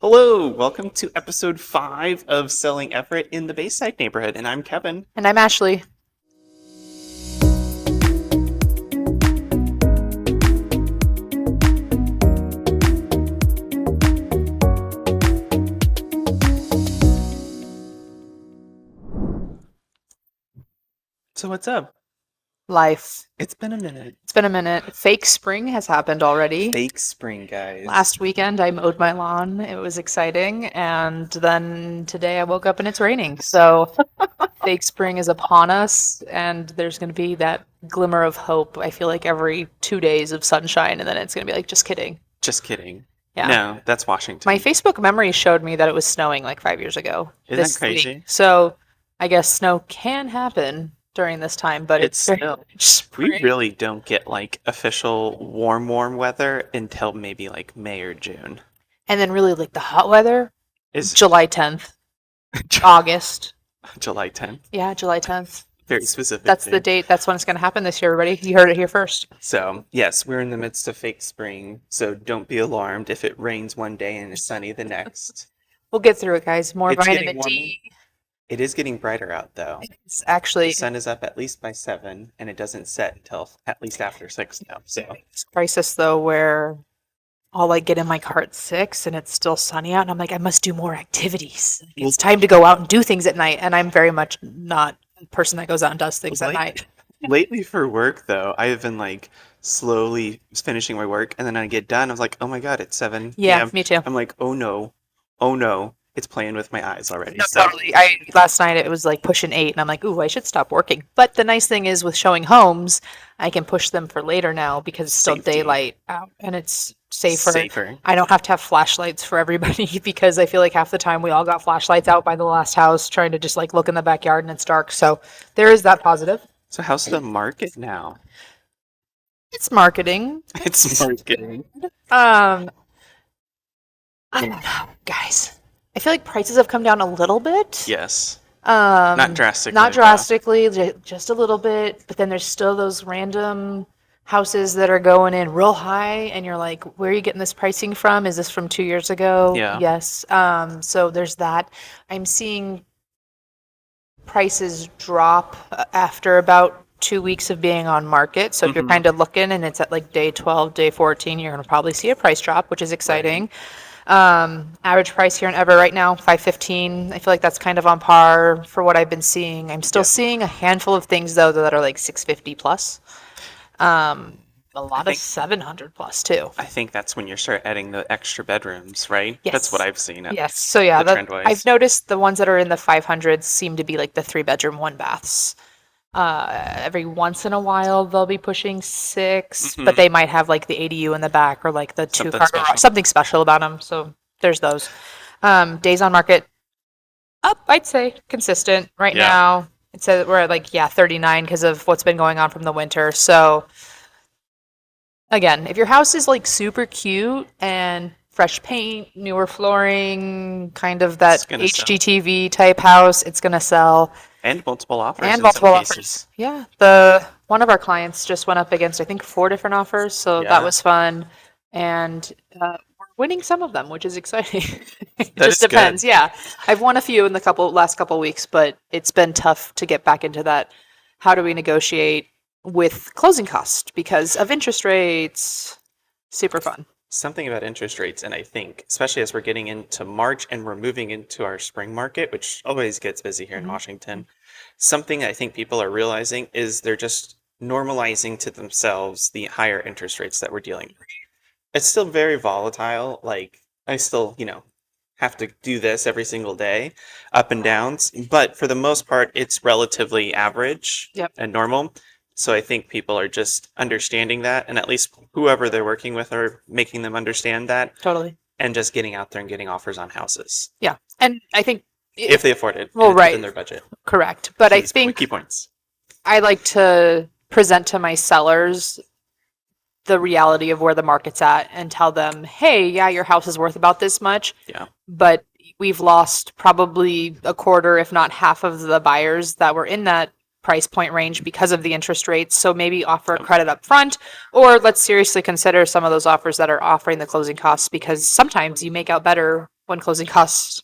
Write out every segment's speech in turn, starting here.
Hello, welcome to episode 5 of Selling Everett in the Bayside Neighborhood, and I'm Kevin. And I'm Ashley. So what's up? Life. It's been a minute. It's been a minute. Fake spring has happened already. Fake spring, guys. Last weekend I mowed my lawn. It was exciting. And then today I woke up and it's raining. So fake spring is upon us. And there's going to be that glimmer of hope. I feel like every 2 days of sunshine. And then it's going to be like, just kidding. Just kidding. Yeah. No, that's Washington. My Facebook memory showed me that it was snowing like 5 years ago. Isn't that crazy? Week. So I guess snow can happen during this time, but it's still, we really don't get like official warm weather until maybe like May or June. And then really like the hot weather is July 10th, August. July 10th. Yeah, July 10th. Very specific. That's the date. That's when it's going to happen this year, everybody. You heard it here first. So, yes, we're in the midst of fake spring, so don't be alarmed if it rains one day and is sunny the next. We'll get through it, guys. More It's vitamin D. It is getting brighter out, though. It's actually The sun is up at least by 7, and it doesn't set until at least after 6 now. So this crisis, though, where I'll like get in my car at 6 and it's still sunny out, and I'm like, I must do more activities. It's time to go out and do things at night, and I'm very much not a person that goes out and does things at night. Lately for work, though, I've been like slowly finishing my work, and then I get done. I was like, oh my God, it's 7 Yeah, p.m. me too. I'm like, oh no, it's playing with my eyes already. No, So totally. Last night it was like pushing 8, and I'm like, ooh, I should stop working. But the nice thing is with showing homes, I can push them for later now because it's still Safety. daylight out and it's safer. safer. I don't have to have flashlights for everybody because I feel like half the time we all got flashlights out by the last house trying to just like look in the backyard and it's dark. So there is that positive. So how's the market now? It's marketing. It's marketing. I don't know, guys. I feel like prices have come down a little bit. Yes. Not drastically, Not though. drastically, just a little bit. But then there's still those random houses that are going in real high, and you're like, where are you getting this pricing from? Is this from 2 years ago? Yeah. Yes. So there's that. I'm seeing prices drop after about 2 weeks of being on market. So if you're kind of looking and it's at like day 12, day 14, you're going to probably see a price drop, which is exciting. Average price here in Everett right now, $515. I feel like that's kind of on par for what I've been seeing. I'm still seeing a handful of things though that are like $650 plus. A lot of $700 plus too. I think that's when you start adding the extra bedrooms, right? Yes. That's what I've seen. Yes. So yeah, the trend-wise. I've noticed the ones that are in the 500s seem to be like the 3-bedroom, 1-baths. Every once in a while they'll be pushing 6, but they might have like the ADU in the back or like the Something 2-car garage, special. something special about them. So there's those. Days on market up, I'd say consistent right Yeah. now. It says we're at like 39 because of what's been going on from the winter. So again, if your house is like super cute and fresh paint, newer flooring, kind of that It's gonna sell. HGTV type house, it's gonna sell. And multiple offers. And in multiple some offers. cases. Yeah. One of our clients just went up against, I think, 4 different offers. So Yeah. that was fun. And we're winning some of them, which is exciting. It That just is good. depends. Yeah. I've won a few in the last couple weeks, but it's been tough to get back into that. How do we negotiate with closing costs because of interest rates? Super fun. Something about interest rates, and I think, especially as we're getting into March and we're moving into our spring market, which always gets busy here in Washington, something I think people are realizing is they're just normalizing to themselves the higher interest rates that we're dealing with. It's still very volatile. Like, I still, have to do this every single day, up and downs, but for the most part, it's relatively average Yep. and normal. So I think people are just understanding that, and at least whoever they're working with are making them understand that, Totally. and just getting out there and getting offers on houses Yeah. And I think if they afford it, Well, and it's right. within their budget. correct. But I Key think points. I like to present to my sellers the reality of where the market's at and tell them, hey, yeah, your house is worth about this much, Yeah, but we've lost probably a quarter, if not half of the buyers that were in that price point range because of the interest rates. So maybe offer credit up front, or let's seriously consider some of those offers that are offering the closing costs, because sometimes you make out better when closing costs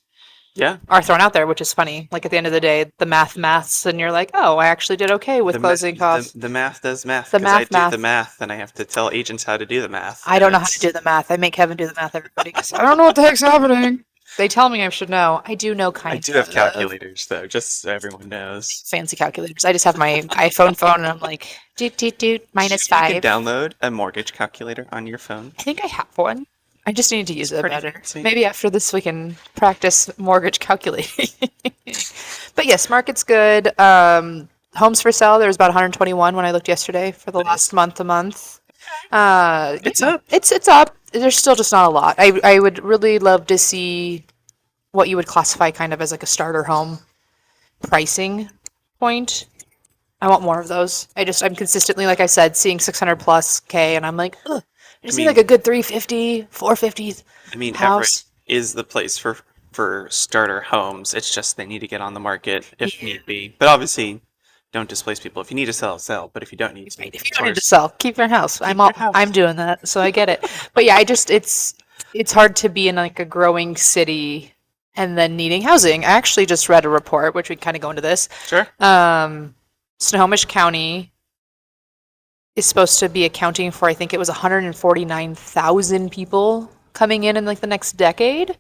Yeah. are thrown out there, which is funny. Like at the end of the day, the maths, and you're like, oh, I actually did okay with closing costs. The math does math The because I do the math. math and I have to tell agents how to do the math. I And don't know how to do the math. I make Kevin do the math, everybody, 'cause I don't know what the heck's happening. They tell me I should know. I do know I kind do have of. calculators though, just so everyone knows. Fancy calculators. I just have my iPhone phone, and I'm like, doot, doot, doot, minus You can 5. download a mortgage calculator on your phone. I think I have one. I just need to use it pretty better. fancy. Maybe after this we can practice mortgage calculating. But yes, market's good. Homes for sale, there was about 121 when I looked yesterday for the last month to month. It's up. It's up. There's still just not a lot. I would really love to see what you would classify kind of as like a starter home pricing point. I want more of those. I'm consistently, like I said, seeing 600 plus K, and I'm like, ugh, I just need like a good 350, 450 I mean, house. Everett is the place for starter homes. It's just they need to get on the market if need be. But obviously, don't displace people. If you need to sell, sell. But if you don't need to, If of you don't need to course. sell, keep your house. your house. I'm doing that, so I get it. But yeah, it's hard to be in like a growing city and then needing housing. I actually just read a report, which we kind of go into this. Sure. Snohomish County is supposed to be accounting for, I think it was 149,000 people coming in like the next decade,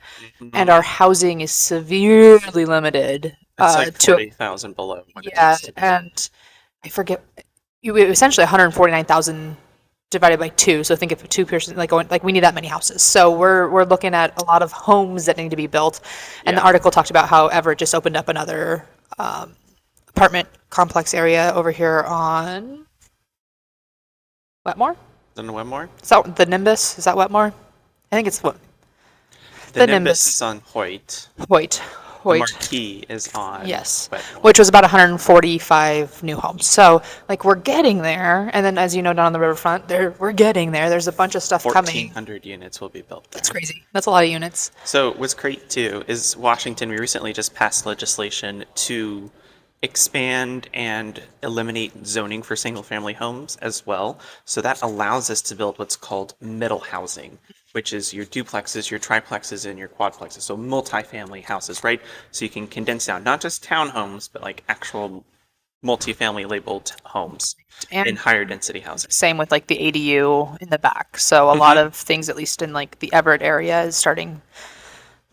and our housing is severely limited. It's like to 40,000 below. What it yeah, needs to be. and I forget. You essentially 149,000 divided by 2. So think if a 2-person like we need that many houses. So we're looking at a lot of homes that need to be built. And the Yeah. article talked about how Everett just opened up another apartment complex area over here on Wetmore. Then the Wetmore. Is that the Nimbus? Is that Wetmore? I think it's what The Nimbus. Nimbus is on Hoyt. Hoyt. The Hoyt. Marquee is on Yes, Wetmore. which was about 145 new homes. So like we're getting there, and then as you know down on the riverfront, we're getting there. There's a bunch of stuff coming. 1,400 units will be built there. That's crazy. That's a lot of units. So what's great too is Washington, we recently just passed legislation to expand and eliminate zoning for single family homes as well. So that allows us to build what's called middle housing, which is your duplexes, your triplexes, and your quadplexes. So multifamily houses, right? So you can condense down not just townhomes, but like actual multifamily labeled homes And in higher density housing. same with like the ADU in the back. So a lot of things, at least in like the Everett area, is starting.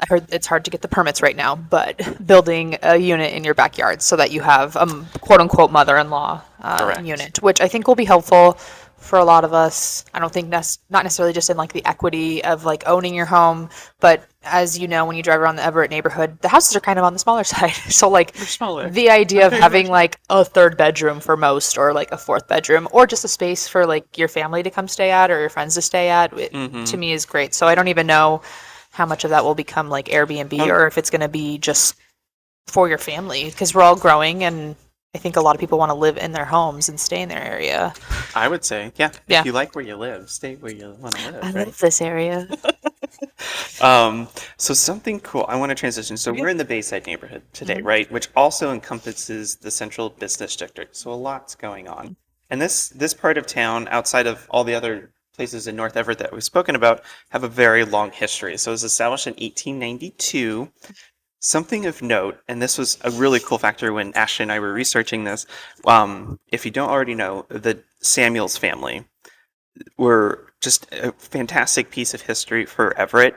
I heard it's hard to get the permits right now, but building a unit in your backyard so that you have a quote unquote mother-in-law Correct. unit, which I think will be helpful for a lot of us. I don't think not necessarily just in like the equity of like owning your home, but as you know, when you drive around the Everett neighborhood, the houses are kind of on the smaller side. So like smaller. the idea of having like a 3rd bedroom for most, or like a 4th bedroom, or just a space for like your family to come stay at or your friends to stay at, to me is great. So I don't even know how much of that will become like Airbnb or if it's going to be just for your family, because we're all growing, and I think a lot of people want to live in their homes and stay in their area. I would say, yeah. Yeah. If you like where you live, stay where you want to live. I right? love this area. So something cool. I want to transition. So we're in the Bayside neighborhood today, right? Which also encompasses the central business district. So a lot's going on. And this part of town, outside of all the other places in North Everett that we've spoken about, have a very long history. So it was established in 1892. Something of note, and this was a really cool factor when Ashley and I were researching this. If you don't already know, the Samuels family were just a fantastic piece of history for Everett.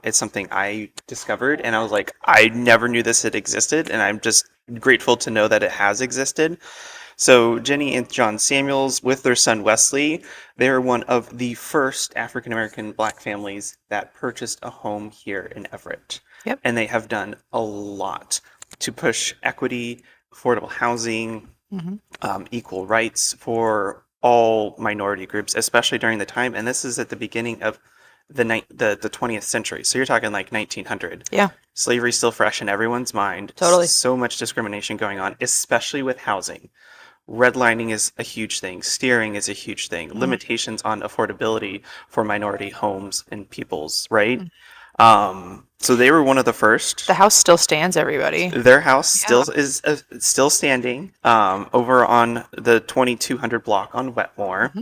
It's something I discovered, and I was like, I never knew this had existed, and I'm just grateful to know that it has existed. So Jennie and John Samuels, with their son Wesley, they are one of the first African American Black families that purchased a home here in Everett. Yep. And they have done a lot to push equity, affordable housing, equal rights for all minority groups, especially during the time. And this is at the beginning of the 20th century. So you're talking like 1900. Yeah. Slavery's still fresh in everyone's mind. Totally. So much discrimination going on, especially with housing. Redlining is a huge thing. Steering is a huge thing. Limitations on affordability for minority homes and peoples, right? So they were one of the first. The house still stands, everybody. Their house still is still standing over on the 2200 block on Wetmore.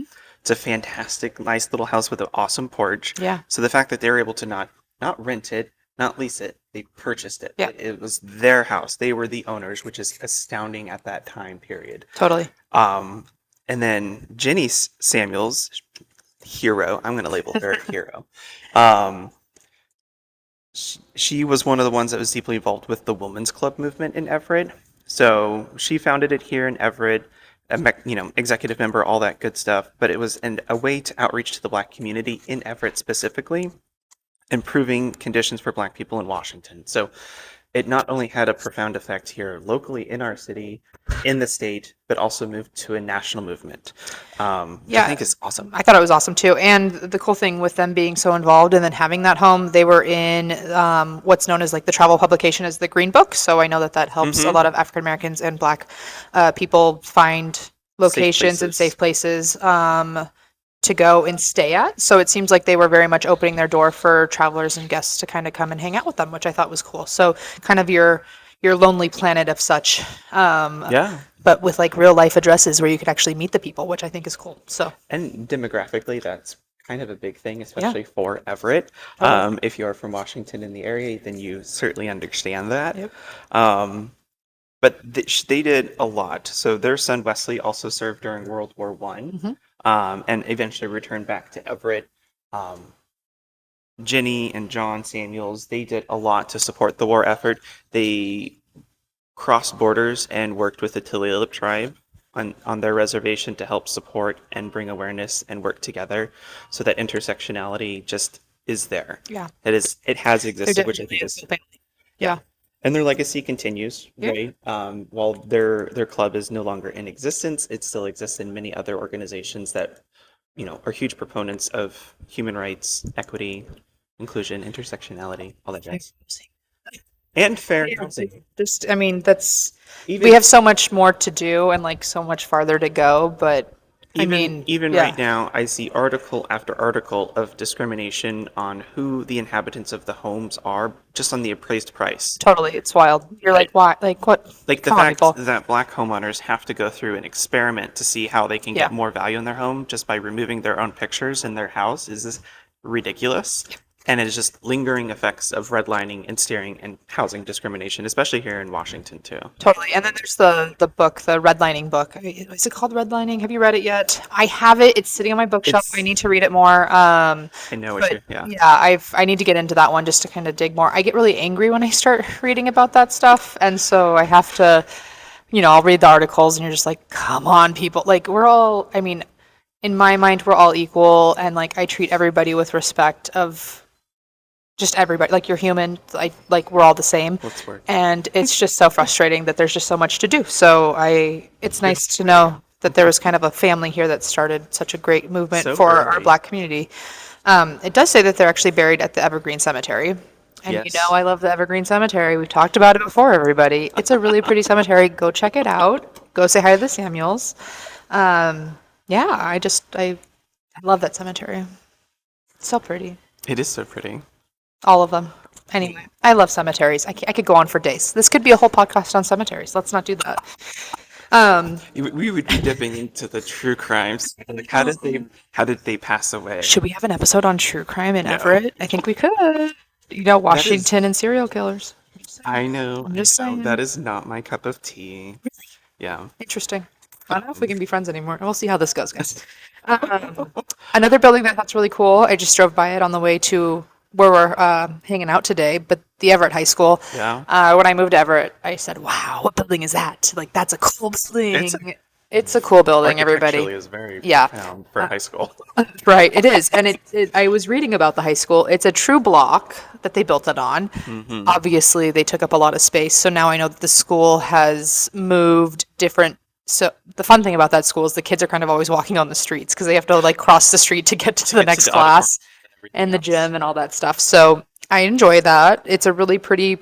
It's a fantastic, nice little house with an awesome porch. Yeah. So the fact that they're able to not rent it, not lease it, they purchased it. Yeah. It was their house. They were the owners, which is astounding at that time period. Totally. And then Jennie Samuels, hero, I'm going to label her a hero. Um, she was one of the ones that was deeply involved with the women's club movement in Everett. So she founded it here in Everett, executive member, all that good stuff. But it was a way to outreach to the Black community in Everett specifically, improving conditions for Black people in Washington. So it not only had a profound effect here locally in our city, in the state, but also moved to a national movement. Which I think is awesome. I thought it was awesome too. And the cool thing with them being so involved and then having that home, they were in what's known as like the travel publication as the Green Book. So I know that helps a lot of African Americans and Black people find locations and safe places to go and stay at. So it seems like they were very much opening their door for travelers and guests to kind of come and hang out with them, which I thought was cool. So kind of your Lonely Planet of such. But with like real life addresses where you could actually meet the people, which I think is cool. So and demographically, that's kind of a big thing, especially for Everett. If you're from Washington in the area, then you certainly understand that. Yep. But they did a lot. So their son Wesley also served during World War One, and eventually returned back to Everett. Jennie and John Samuels, they did a lot to support the war effort. They crossed borders and worked with the Tulalip tribe on their reservation to help support and bring awareness and work together, so that intersectionality just is there. Yeah. It has existed, which I think is and their legacy continues, right? While their club is no longer in existence, it still exists in many other organizations that are huge proponents of human rights, equity, inclusion, intersectionality, all that jazz. And fair housing. Just, I mean, we have so much more to do and like so much farther to go, but right now, I see article after article of discrimination on who the inhabitants of the homes are, just on the appraised price. Totally, it's wild. You're like, why? Like, what? Like the fact that Black homeowners have to go through an experiment to see how they can get more value in their home just by removing their own pictures in their house is ridiculous. And it is just lingering effects of redlining and steering and housing discrimination, especially here in Washington, too. Totally. And then there's the book, the redlining book. Is it called Redlining? Have you read it yet? I have it. It's sitting on my bookshelf. I need to read it more. I know what I need to get into that one just to kind of dig more. I get really angry when I start reading about that stuff. And so I have to, I'll read the articles and you're just like, come on, people. Like, in my mind, we're all equal. And like, I treat everybody with respect of just everybody, like you're human, like we're all the same. And it's just so frustrating that there's just so much to do. So it's nice to know that there was kind of a family here that started such a great movement for our Black community. It does say that they're actually buried at the Evergreen Cemetery. And I love the Evergreen Cemetery. We've talked about it before, everybody. It's a really pretty cemetery. Go check it out. Go say hi to the Samuels. I love that cemetery. It's so pretty. It is so pretty. All of them. Anyway, I love cemeteries. I could go on for days. This could be a whole podcast on cemeteries. Let's not do that. We would be dipping into the true crimes. Like, how did they pass away? Should we have an episode on true crime in Everett? I think we could. Washington and serial killers. I know. I'm just saying. That is not my cup of tea. Really? Yeah. Interesting. I don't know if we can be friends anymore. We'll see how this goes, guys. Another building that's really cool. I just drove by it on the way to where we're hanging out today, but the Everett High School. Yeah. When I moved to Everett, I said, wow, what building is that? Like, that's a cool building. It's a cool building, everybody. It is very profound for high school. Right, it is. And I was reading about the high school. It's a true block that they built it on. Mm-hmm. Obviously, they took up a lot of space. So now I know that the school has moved different. So the fun thing about that school is the kids are kind of always walking on the streets because they have to like cross the street to get to the next class. And the gym and all that stuff. So I enjoy that. It's a really pretty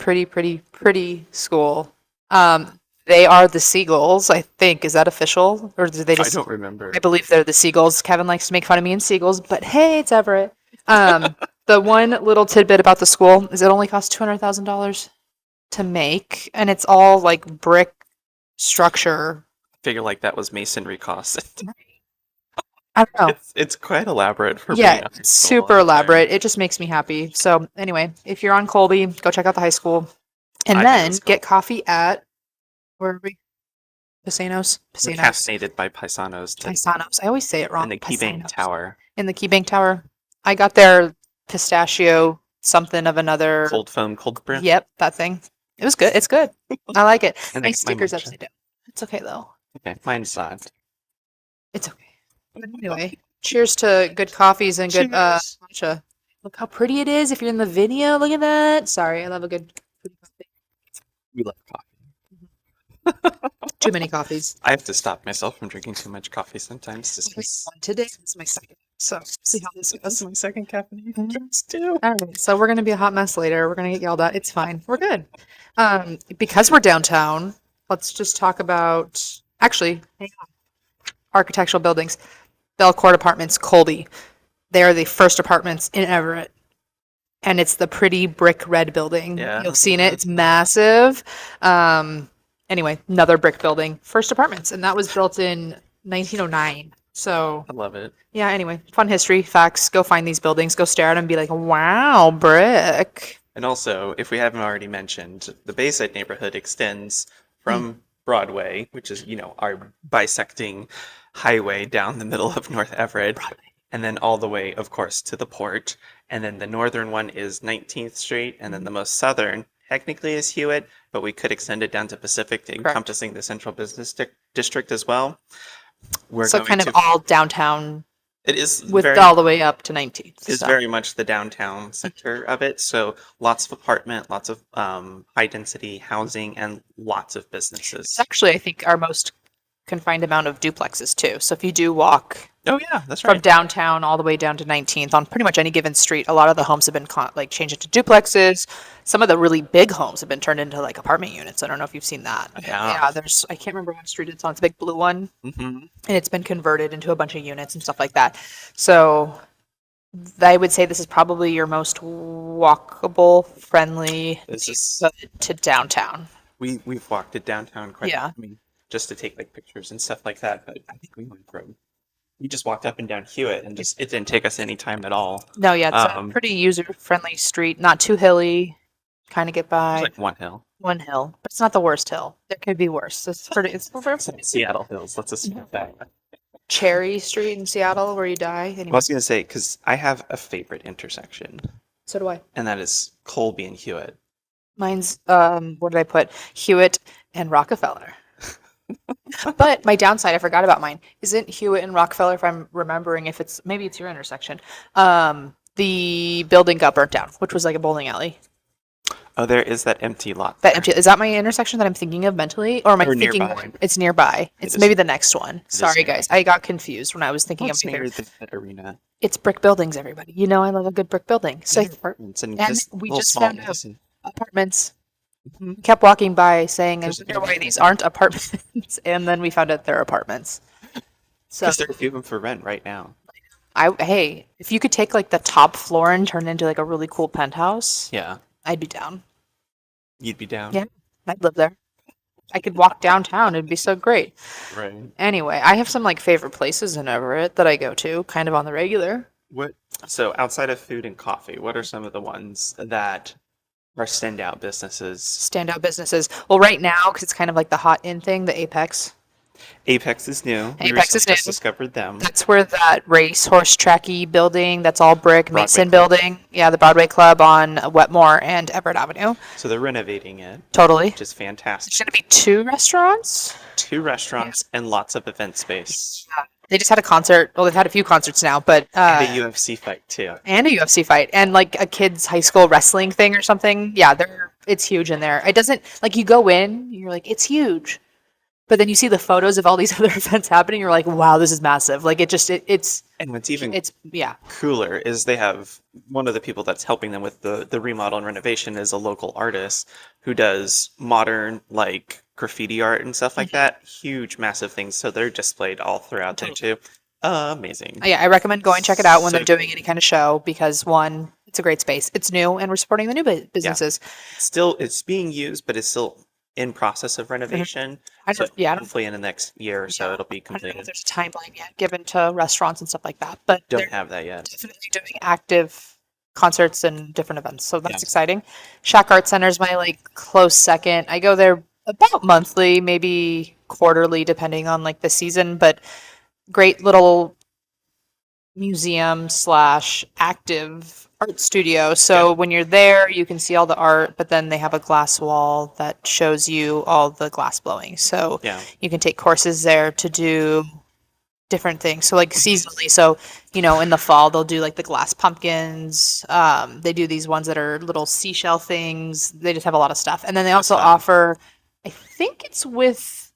school. They are the Seagulls, I think. Is that official? Or do they just... I don't remember. I believe they're the Seagulls. Kevin likes to make fun of me and Seagulls, but hey, it's Everett. The one little tidbit about the school is it only costs $200,000 to make, and it's all like brick structure. I figure like that was masonry costs. I don't know. It's quite elaborate for being Yeah, a high it's school super environment. elaborate. It just makes me happy. So anyway, if you're on Colby, go check out the high school, and I think then it's get cool. coffee at where are we? Pisanos? We're Pisanos. caffeinated by Paisanos Paisanos. I always say it and wrong. the Key Bank Paisanos. Tower. In the Key Bank Tower. I got their pistachio something of another. Cold foam, cold brew. Yep, that thing. It was good. It's good. I like it. And My I got my sticker's matcha. upside down. It's okay though. Okay, mine's not. It's okay. But anyway, cheers to good coffees and good Cheers. matcha. Look how pretty it is if you're in the video. Look at that. Sorry, I love a good coffee. We love coffee. Too many coffees. I have to stop myself from drinking too much coffee sometimes. Just 'cause Today is my second. So see how this this goes. is my second caffeinated drinks too. All right, so we're gonna be a hot mess later. We're gonna get yelled at. It's fine. We're good. Because we're downtown, let's just talk about actually hang on. Architectural buildings. Belcourt Apartments, Colby. They are the first apartments in Everett. And it's the pretty brick red building. Yeah. You've seen it. It's massive. Anyway, another brick building, first apartments, and that was built in 1909. So I love it. yeah, anyway, fun history, facts. Go find these buildings, go stare at them and be like, wow, brick. And also, if we haven't already mentioned, the Bayside neighborhood extends from Broadway, which is, our bisecting highway down the middle of North Everett, and then all the way, of course, to the port. And then the northern one is 19th Street, and then the most southern technically is Hewitt, but we could extend it down to Pacific, encompassing the central business district as well. We're So going kind to, of all downtown it is with very, all the way up to 19th. is So. very much the downtown center of it. So lots of apartment, lots of high density housing, and lots of businesses. It's actually, I think, our most confined amount of duplexes too. So if you do walk Oh yeah, that's from right. downtown all the way down to 19th on pretty much any given street, a lot of the homes have been changed into duplexes. Some of the really big homes have been turned into like apartment units. I don't know if you've seen that. Yeah. There's I can't remember what street it's on. It's a big blue one, hmm and it's been converted into a bunch of units and stuff like that. So I would say this is probably your most walkable, friendly This is neighborhood to downtown. we've walked it downtown quite. Yeah. I mean, just to take like pictures and stuff like that. But I think we just walked up and down Hewitt, and it didn't take us any time at all. No, yeah, it's a pretty user-friendly street, not too hilly, kind of get by. It's like one hill. One hill, but it's not the worst hill. There could be worse. It's pretty. It's Seattle Hills. Let's assume that. Cherry Street in Seattle where you die. Well, I Anyway, was gonna say because I have a favorite intersection, so do I. and that is Colby and Hewitt. Mine's what did I put? Hewitt and Rockefeller. But my downside, I forgot about mine. Isn't Hewitt and Rockefeller, if I'm remembering, if it's maybe it's your intersection. The building got burnt down, which was like a bowling alley. Oh, there is that empty lot. That empty is that my intersection that I'm thinking of mentally, or am I Or thinking nearby. one? It's nearby? It's is- maybe the next one. Sorry, nearby. guys, I got confused when I was thinking of What's my near favorite. the arena? It's brick buildings, everybody. You know I love a good brick building. So Near apartments and, and just we little just small found out medicine. apartments. We kept walking by saying, I There's wonder why another these one. aren't apartments. And then we found out they're apartments. So Because there are a few of them for rent right now. hey, if you could take like the top floor and turn it into like a really cool penthouse, Yeah, I'd be down. you'd be down. Yeah. I'd live there. I could walk downtown. It'd be so great. Right. Anyway, I have some like favorite places in Everett that I go to kind of on the regular. What? So outside of food and coffee, what are some of the ones that are standout businesses? Standout businesses. Well, right now, because it's kind of like the hot in thing, the Apex. Apex is new. We Apex is recently just new. discovered them. That's where that racehorse tracky building, that's all brick, Broadway Mason Club. building. Yeah, the Broadway Club on Wetmore and Everett Avenue. So they're renovating it, Totally. which is There's fantastic. going to be 2 restaurants. 2 restaurants and lots of event space. They just had a concert. Well, they've had a few concerts now, but And a UFC fight too. and a UFC fight and like a kids high school wrestling thing or something. Yeah, it's huge in there. It doesn't like you go in, you're like it's huge. But then you see the photos of all these other events happening, you're like, wow, this is massive. Like it's And what's even yeah. cooler is they have one of the people that's helping them with the remodel and renovation is a local artist who does modern like graffiti art and stuff like that. Huge, massive things. So they're displayed all throughout there too. Amazing. Yeah, I recommend going check it out when So they're doing any kind of show because one, it's a great space. It's new and we're supporting the new businesses. Still, it's being used, but it's still in process of renovation. I So don't, yeah, I don't, hopefully in the next year or so yeah, it'll be I don't know if completed. there's a timeline yet given to restaurants and stuff like that, but Don't they're have that yet. definitely doing active concerts and different events, so Yeah. that's exciting. Schack Art Center is my like close second. I go there about monthly, maybe quarterly, depending on like the season, but great little museum slash active art studio. So Yeah. when you're there, you can see all the art, but then they have a glass wall that shows you all the glass blowing. So Yeah. you can take courses there to do different things. So like seasonally, so in the fall they'll do like the glass pumpkins. They do these ones that are little seashell things. They just have a lot of stuff. And then they also fun. offer, I think it's with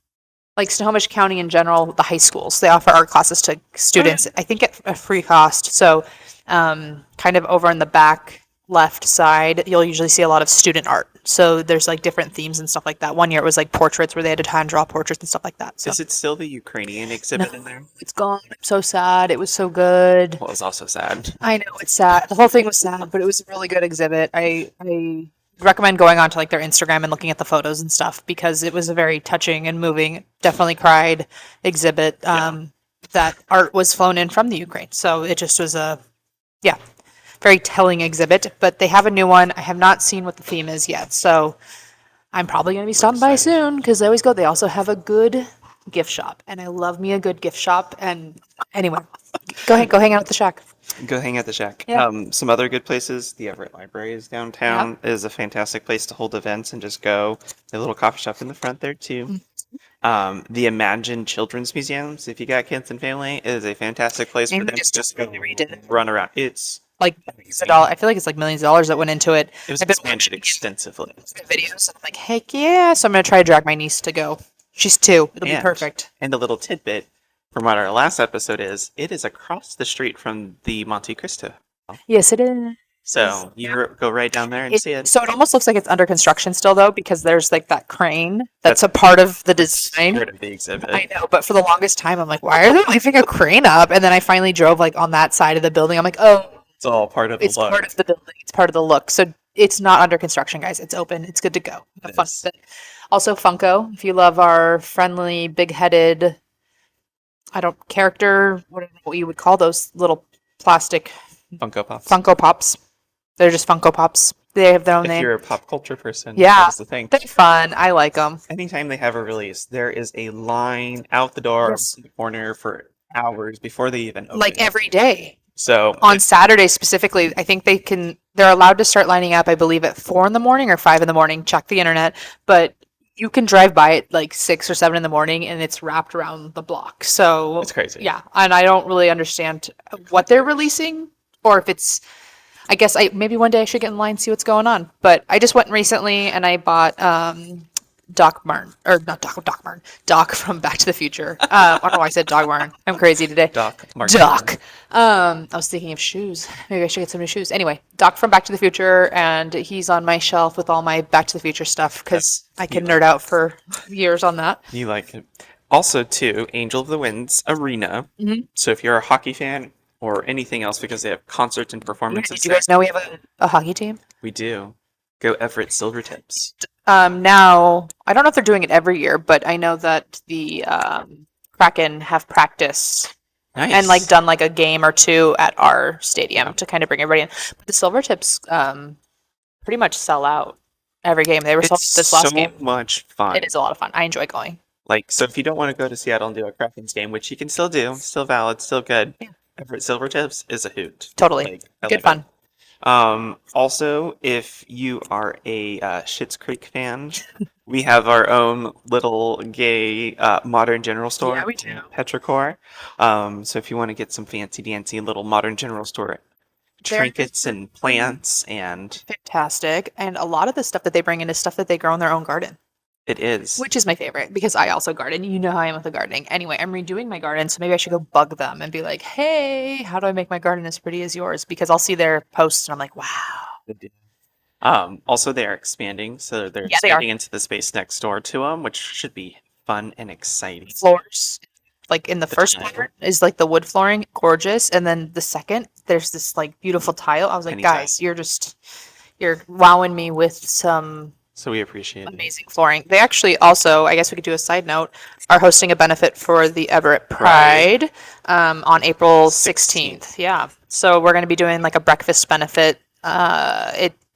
like Snohomish County in general, the high schools. They offer art classes to students, I think at a free cost. So kind of over in the back left side, you'll usually see a lot of student art. So there's like different themes and stuff like that. One year it was like portraits where they had to hand draw portraits and stuff like that. So Is it still the Ukrainian exhibit in there? it's gone. I'm so sad. It was so good. Well, it's also sad. I know it's sad. The whole thing was sad, but it was a really good exhibit. I recommend going onto like their Instagram and looking at the photos and stuff because it was a very touching and moving, definitely cried exhibit. That art was flown in from the Ukraine, so it just was a very telling exhibit. But they have a new one. I have not seen what the theme is yet, so I'm probably going to be stopping by soon because I always go. They also have a good gift shop, and I love me a good gift shop. And anyway, go hang out at the Shack. Go hang at the Shack. Yeah. Some other good places. The Everett Library is downtown. Is a fantastic place to hold events and just go. A little coffee shop in the front there too. The Imagine Children's Museums, if you got kids and family, is a fantastic place for And them we to just just go totally redid it. run around. It's Like millions of dollars. I feel like it's like millions of dollars that went into it. It was I've been expanded watching extensively. videos and I'm like, heck yeah! So I'm gonna try to drag my niece to go. She's 2. It'll be And- perfect. And a little tidbit from what our last episode is, it is across the street from the Monte Cristo. Yes, it is. So you go right down there and see it. So it almost looks like it's under construction still, though, because there's like that crane that's a part of the design. Part of the exhibit. I know, but for the longest time, I'm like, why are they leaving a crane up? And then I finally drove like on that side of the building. I'm like, oh, It's all part of the it's look. part of the building. It's part of the look. So it's not under construction, guys. It's open. It's good to go. Have fun is. with it. Also, Funko. If you love our friendly, big-headed, character. What I don't know what you would call those little plastic Funko Pops. Funko Pops. They're just Funko Pops. They have their own If name. you're a pop culture person, Yeah. that's the thing. They're fun. I like them. Anytime they have a release, there is a line out the door Yes. in the corner for hours before they even open. Like every day. So On Saturdays specifically, I think they're allowed to start lining up, I believe, at 4 in the morning or 5 in the morning. Check the internet. But you can drive by it like 6 or 7 in the morning and it's wrapped around the block. So it's crazy. yeah, and I don't really understand what they're releasing or if it's. I guess maybe one day I should get in line and see what's going on. But I just went recently and I bought Doc Martin, or not Doc Martin, Doc from Back to the Future. I don't know why I said Doc Martin. I'm crazy today. Doc Martin. Doc. I was thinking of shoes. Maybe I should get some new shoes. Anyway, Doc from Back to the Future, and he's on my shelf with all my Back to the Future stuff because I can nerd out for years on that. You like it. Also, too, Angel of the Winds Arena. Mm-hmm. So if you're a hockey fan or anything else, because they have concerts and performances Did you guys know we have a hockey team? we do. Go Everett Silvertips. Now, I don't know if they're doing it every year, but I know that the Kraken have practiced Nice. and like done like a game or two at our stadium to kind of bring everybody in. But the Silvertips pretty much sell out every game. They were sold It's this last so game. much fun. It is a lot of fun. I enjoy going. Like, so if you don't want to go to Seattle and do a Krakens game, which you can still do, still valid, still good. Yeah. Everett Silvertips is a hoot. Totally. Like, I Good love it. fun. Also, if you are a Schitt's Creek fan, we have our own little gay modern general store. Yeah, we do. Petrichor. So if you want to get some fancy dancy little modern general store They're trinkets and plants, and fantastic. And a lot of the stuff that they bring in is stuff that they grow in their own garden, it is. which is my favorite because I also garden. You know how I am with the gardening. Anyway, I'm redoing my garden, so maybe I should go bug them and be like, hey, how do I make my garden as pretty as yours? Because I'll see their posts and I'm like, wow. Also, they are expanding, so they're Yeah, they are. expanding into the space next door to them, which should be fun and exciting. Floors. Like in the The first tile. part is like the wood flooring, gorgeous. And then the second, there's this like beautiful tile. I was like, Penny tile. guys, you're wowing me with some So we appreciate it. Amazing flooring. They actually also, I guess we could do a side note, are hosting a benefit for the Everett Pride on April 16th. Yeah. So we're going to be doing like a breakfast benefit.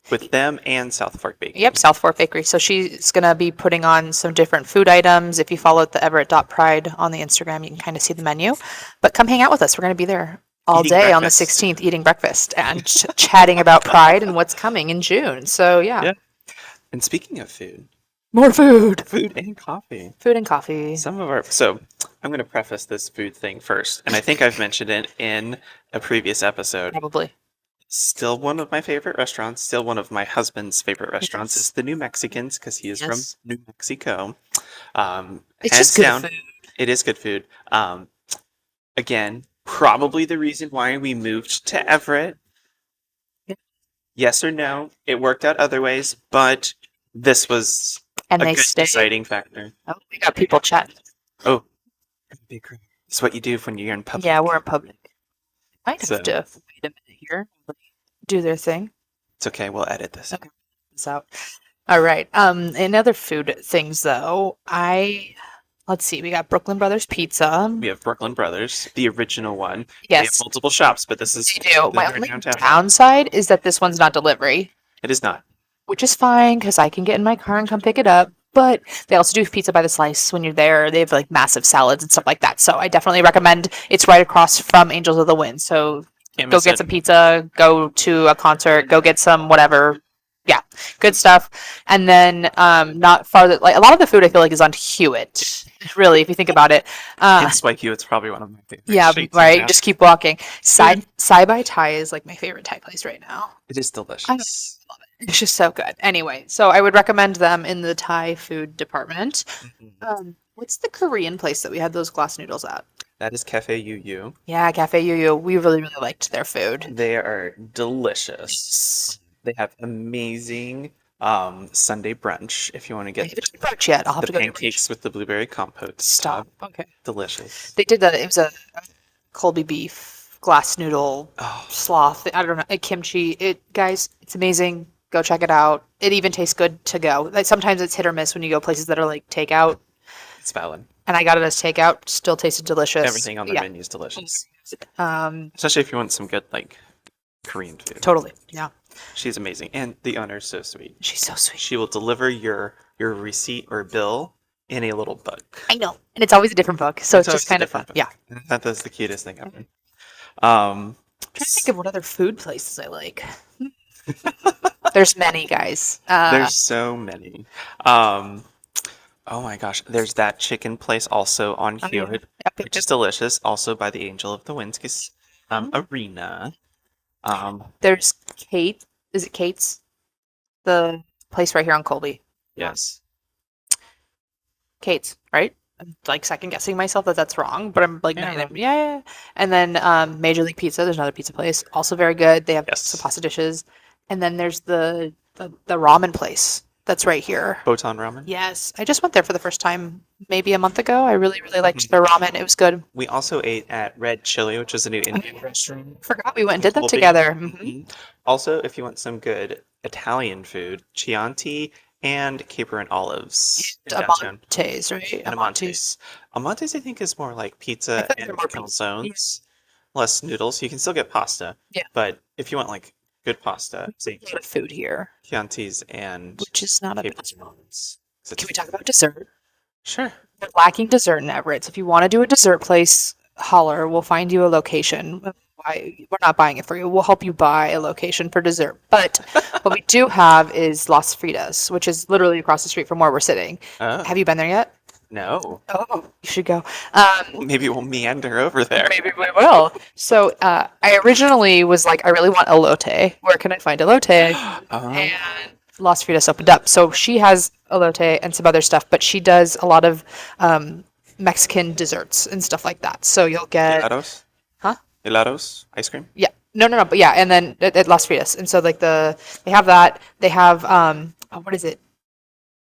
With them and South Fork Bakery. Yep, South Fork Bakery. So she's going to be putting on some different food items. If you follow the Everett.pride on the Instagram, you can kind of see the menu. But come hang out with us. We're going to be there all Eating day on the breakfast. 16th eating breakfast and chatting about Pride and what's coming in June. So Yeah. And speaking of food, more food. food and coffee. Food and coffee. So I'm going to preface this food thing first. And I think I've mentioned it in a previous episode. Probably. Still one of my favorite restaurants. Still one of my husband's favorite restaurants is the New Mexicans because he is from New Mexico. It's Hands just good down, food. it is good food. Again, probably the reason why we moved to Everett. Yeah. Yes or no? It worked out other ways, but this was And a they good stay. deciding factor. Oh, we got people chatting. Oh, bakery. It's what you do when you're in public. Yeah, we're in public. Might have So- to wait a minute here. Do their thing. It's okay. We'll edit this. Okay. This out. All right. In other food things though, let's see. We got Brooklyn Brothers Pizza. We have Brooklyn Brothers, the original one. They have Yes, multiple shops, but this is they do. My they're only downtown. downside is that this one's not delivery, It is not. which is fine because I can get in my car and come pick it up. But they also do pizza by the slice when you're there. They have like massive salads and stuff like that. So I definitely recommend. It's right across from Angels of the Wind. So Can't go miss get it. some pizza, go to a concert, go get some whatever. Yeah, good stuff. And then not farther, like a lot of the food I feel like is on Hewitt. Really, if you think about it. Hence why Hewitt's probably one of my favorite. Yeah, streets in right. town. Just keep walking. Side by Thai is like my favorite Thai place right now. It is delicious. It's just so good. Anyway, so I would recommend them in the Thai food department. Mhm. What's the Korean place that we had those glass noodles at? That is Cafe Yu. Yeah, Cafe Yu Yu. We really, really liked their food. They are delicious. They have amazing Sunday brunch if you want to I get haven't had brunch yet. I'll have the to go to pancakes with the blueberry compote. Stop. Okay. Delicious. They did that. It was a Colby beef glass noodle Oh, sloth. I don't know. A kimchi. Guys, it's amazing. Go check it out. It even tastes good to go. Like sometimes it's hit or miss when you go places that are like takeout. it's valid. And I got it as takeout. Still tasted delicious. Everything on the Yeah. menu is delicious. Um, Especially if you want some good like Korean food. totally. Yeah. She's amazing. And the owner is so sweet. She's so sweet. She will deliver your receipt or bill in a little book. I know. And it's always a different book. So it's always just a kind of different fun. book. Yeah. That's the cutest thing ever. I'm trying to think of what other food places I like. There's many, guys. There's so many. Oh my gosh, there's that chicken place also on Oh, yeah. Hewitt, Yep, which is delicious. Also by the Angel of the Winds Arena. There's Kate. Is it Kate's? The place right here on Colby. Yes. Kate's, right? I'm like second guessing myself that that's wrong, but I'm like, Yeah, yeah, yeah. And then Major League Pizza. There's another pizza place, also very good. They have Yes. some pasta dishes, and then there's the ramen place that's right here. Botan Ramen. Yes, I just went there for the first time maybe a month ago. I really, really liked Mm-hmm. their ramen. It was good. We also ate at Red Chili, which is a new Indian restaurant. Forgot we went and did them Colby. together. Mhm. Mhm. Also, if you want some good Italian food, Chianti and Caper and Olives in downtown. Amontes, right? And Amontes. Amontes, I think, is more like pizza thought they and were more pizza. calzones, less noodles. You can still get pasta. Yeah. But if you want like good pasta, say A lot of food here, Chianti's and which is not a big Caper and Olives. 'Cause Can we it's- talk about dessert? Sure. We're lacking dessert in Everett. So if you want to do a dessert place, holler. We'll find you a location. We're not buying it for you. We'll help you buy a location for dessert. But what we do have is Las Fritas, which is literally across the street from where we're sitting. Oh, Have you been there yet? no. Oh, you should go. Maybe we'll meander over there. Maybe we will. So I originally was like, I really want elote. Where can I find elote? And Las Fritas opened up. So she has elote and some other stuff, but she does a lot of Mexican desserts and stuff like that. So you'll get, Helados? Huh? Helados? Ice cream? yeah, no, but yeah, and then at Las Fritas. And so like they have that. They have, what is it?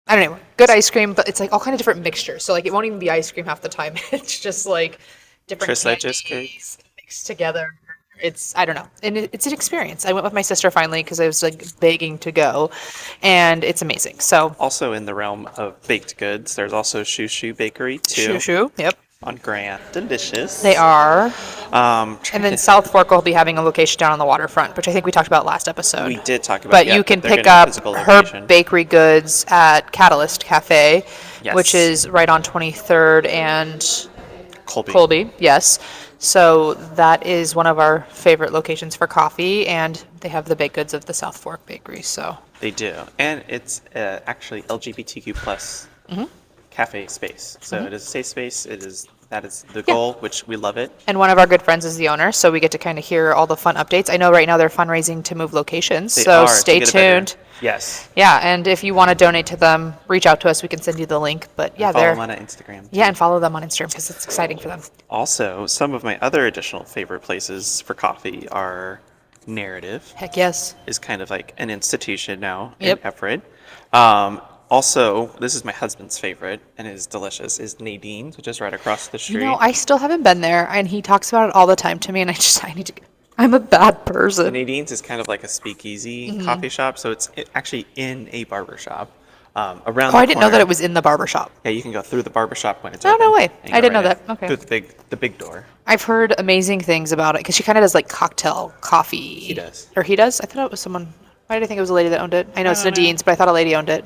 I don't know, good ice cream, but it's like all kind of different mixtures. So like it won't even be ice cream half the time. It's just like different Tres leches cake? candies mixed together. I don't know. And it's an experience. I went with my sister finally because I was like begging to go, and it's amazing. So, Also in the realm of baked goods, there's also Choux Choux Bakery too. Choux Choux, yep. On Grand. Delicious. They are. Um, And then South Fork will be having a location down on the waterfront, which I think we talked about last episode. we did talk about But yeah, you can they're pick getting a up physical her location. bakery goods at Catalyst Cafe, Yes. which is right on 23rd and Colby. Colby. Yes. So that is one of our favorite locations for coffee, and they have the baked goods of the South Fork Bakery. So They do. And it's actually LGBTQ plus Mm-hmm. cafe space. So it is a safe space. That is the goal, which we love it. and one of our good friends is the owner, so we get to kind of hear all the fun updates. I know right now they're fundraising to move locations, They so are, to stay get a better- tuned. Yes. Yeah, and if you want to donate to them, reach out to us. We can send you the link. But yeah, Follow they're them on Instagram. yeah, and follow them on Instagram because it's exciting for them. Also, some of my other additional favorite places for coffee are Narrative. Heck yes. Is kind of like an institution now Yep. in Everett. Also, this is my husband's favorite and is delicious, is Nadines, which is right across the street. You know, I still haven't been there, and he talks about it all the time to me, and I need to. I'm a bad person. Nadine's is kind of like a speakeasy Mm-hmm. coffee shop, so it's actually in a barber shop. Around Oh, the I didn't know that corner. it was in the barber shop. Yeah, you can go through the barber shop when it's Oh, open. no way. and I go didn't know right in that. Okay. Through the big door. I've heard amazing things about it because she kind of does like cocktail coffee. He does. Or he does? I thought it was someone. Why did I think it was a lady that owned it? I know it's don't know. Nadine's, but I thought a lady owned it.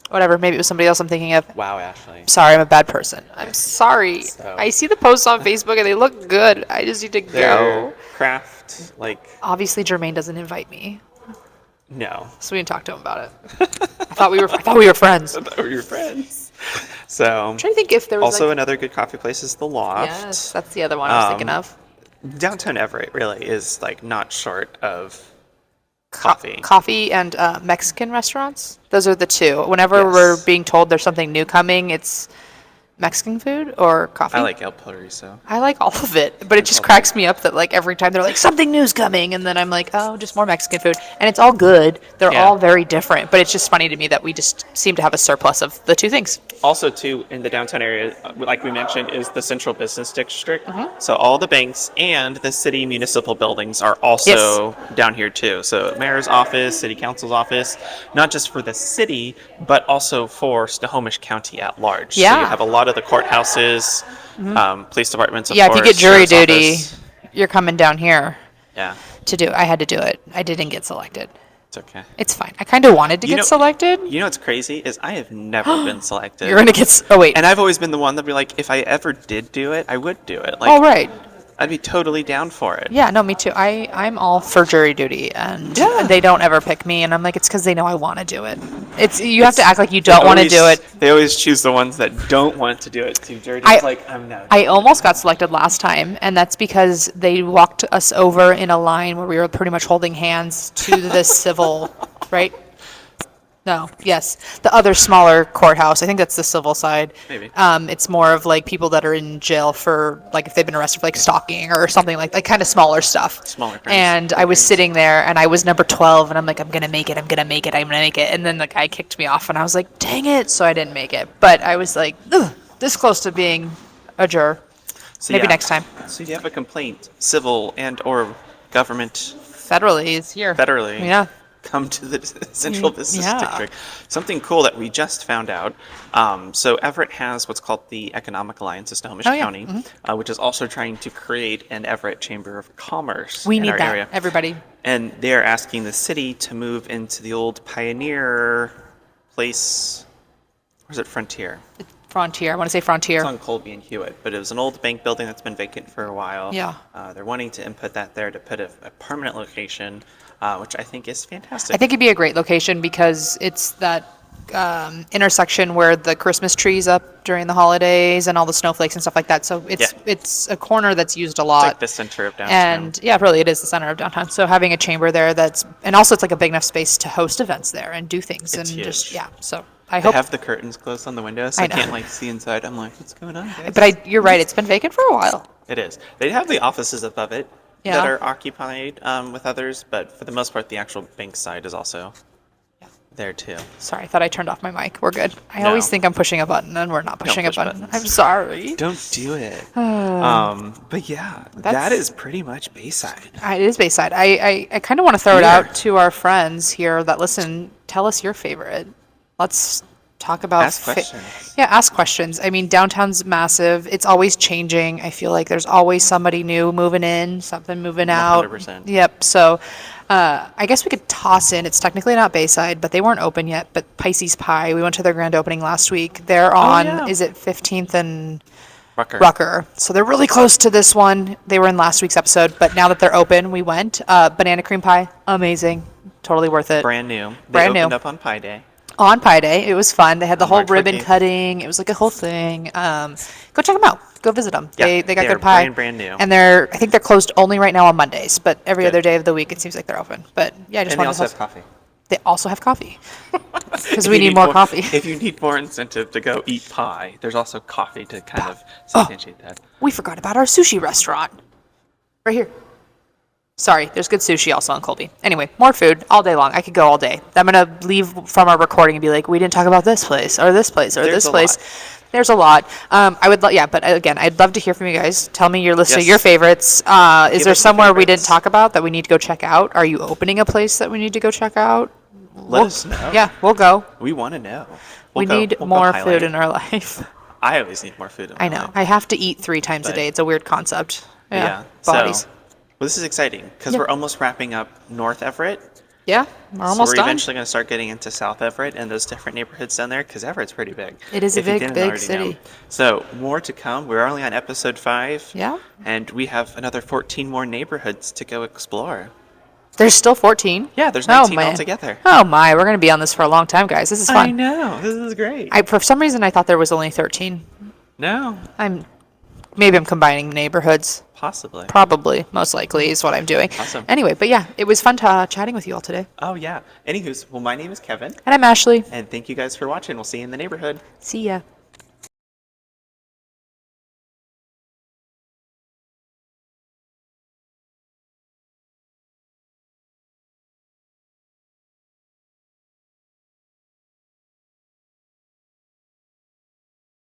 Whatever. Maybe it was somebody else I'm thinking of. Wow, Ashley. Sorry, I'm a bad person. I'm sorry. So- I see the posts on Facebook and they look good. I just need to Their go. craft, like, Obviously, Jermaine doesn't invite me, no. so we didn't talk to him about it. I thought we were friends. I'm Or your friends. So, trying to think if there was also like, another good coffee place is The Loft. yes, that's the other one I was thinking of. Downtown Everett really is like not short of coffee. Coffee and Mexican restaurants. Those are the two. Whenever Yes. we're being told there's something new coming, it's Mexican food or coffee. I like El Polarizo. I like all of it, but it just cracks me up that like every time they're like something new's coming, and then I'm like, oh, just more Mexican food, and it's all good. They're Yeah. all very different, but it's just funny to me that we just seem to have a surplus of the two things. Also, too, in the downtown area, like we mentioned, is the Central Business District. Mm-hmm. So all the banks and the city municipal buildings are also down here too. So mayor's office, city council's office, not just for the city, but also for Snohomish County at large. So Yeah. you have a lot of the courthouses, police departments, of Yeah, if course, you get jury sheriff's duty, office. you're coming down here Yeah, to do. I had to do it. I didn't get selected. it's okay. It's fine. I kind of wanted to You get know- selected. You know what's crazy is I have never been selected. You're gonna get. Oh wait. And I've always been the one that'd be like, if I ever did do it, I would do it. Like, Oh right. I'd be totally down for it. Yeah, no, me too. I'm all for jury duty, and Yeah. they don't ever pick me, and I'm like, it's because they know I want to do it. You have to act like you don't want to do it. They always choose the ones that don't want to do it too dirty. I- It's like, I'm no. I almost got selected last time, and that's because they walked us over in a line where we were pretty much holding hands to the civil, right? No, yes, the other smaller courthouse. I think that's the civil side. Maybe. It's more of like people that are in jail for like if they've been arrested for like stalking or something like kind of smaller stuff. Smaller crimes. And I was sitting there, and I was number 12, and I'm like, I'm gonna make it, I'm gonna make it, I'm gonna make it. And then the guy kicked me off, and I was like, dang it! So I didn't make it. But I was like, ugh, this close to being a juror. So, Maybe yeah. next time. So you have a complaint, civil and or government, Federally is here. federally. Yeah. Come to the Central Business yeah. District. Something cool that we just found out. So Everett has what's called the Economic Alliance of Snohomish Oh, yeah. County, which is also trying to create an Everett Chamber of Commerce We in need our that, area. everybody. And they're asking the city to move into the old Pioneer place. Or is it Frontier? Frontier. I want to say Frontier. It's on Colby and Hewitt, but it was an old bank building that's been vacant for a while. Yeah. They're wanting to input that there to put a permanent location, which I think is fantastic. I think it'd be a great location because it's that intersection where the Christmas tree's up during the holidays and all the snowflakes and stuff like that. So it's a corner that's used a It's lot. like the center of downtown. And yeah, really, it is the center of downtown. So having a chamber there and also it's like a big enough space to host events there and do things It's and just, huge. yeah. So I They hope, have the curtains closed on the windows, so I I know. can't like see inside. I'm like, what's going on, guys? but you're right, it's been vacant for a while. It is. They have the offices above it Yeah. that are occupied with others, but for the most part, the actual bank side is also there too. Sorry, I thought I turned off my mic. We're good. I No. always think I'm pushing a button, and we're not pushing push a button. buttons. I'm sorry. Don't do it. But yeah, that That's- is pretty much Bayside. It is Bayside. I kind of want to throw it Here. out to our friends here that listen. Tell us your favorite. Let's talk about Ask questions. Yeah, ask questions. I mean, downtown's massive. It's always changing. I feel like there's always somebody new moving in, something moving out. 100%. Yep. So, I guess we could toss in. It's technically not Bayside, but they weren't open yet. But Pisces Pie. We went to their grand opening last week. They're on. yeah. Is it 15th and Rucker. So they're really close to this one. They were in last week's episode, but now that they're open, we went. Banana cream pie, amazing, totally worth it. Brand new. They Brand new. opened up on Pi Day. On Pie Day, it was fun. They had the whole March ribbon 14th. cutting. It was like a whole thing. Go check them out. Go visit them. Yeah, they got they're good pie. brand new. And I think they're closed only right now on Mondays, but every Good. other day of the week it seems like they're open. But yeah, I just And they wanted also to. have coffee. They also have coffee because If we you need more coffee. If you need more incentive to go eat pie, there's also coffee to kind of substantiate that. We forgot about our sushi restaurant. Right here. Sorry, there's good sushi also in Colby. Anyway, more food all day long. I could go all day. I'm going to leave from our recording and be like, we didn't talk about this place or this place or There's this a place. lot. There's a lot. I would but again, I'd love to hear from you guys. Tell me your list of Yes. your favorites. Is Give there us your somewhere we didn't favorites. talk about that we need to go check out? Are you opening a place that we need to go check out? Let us know. Yeah, we'll go. We want to know. We We'll need go more highlight food it. in our life. I always need more food in my I know. life. I have to eat 3 times a But- day. It's a weird concept. Yeah. So, Bodies. well, this is exciting because Yeah. we're almost wrapping up North Everett. Yeah, we're So almost we're done. eventually going to start getting into South Everett and those different neighborhoods down there because Everett's pretty big. It is a if you big, didn't big already know. city. So more to come. We're only on episode 5. Yeah. And we have another 14 more neighborhoods to go explore. There's still 14. Yeah, there's Oh, 19 man. altogether. Oh my, we're gonna be on this for a long time, guys. This is I fun. know. This is great. For some reason I thought there was only 13. No, Maybe I'm combining neighborhoods. possibly. Probably, most likely is what I'm doing. Awesome. Anyway, but yeah, it was fun chatting with you all today. Oh, yeah. Anywho's, well, my name is Kevin, And I'm Ashley. and thank you guys for watching. We'll see you in the neighborhood. See ya.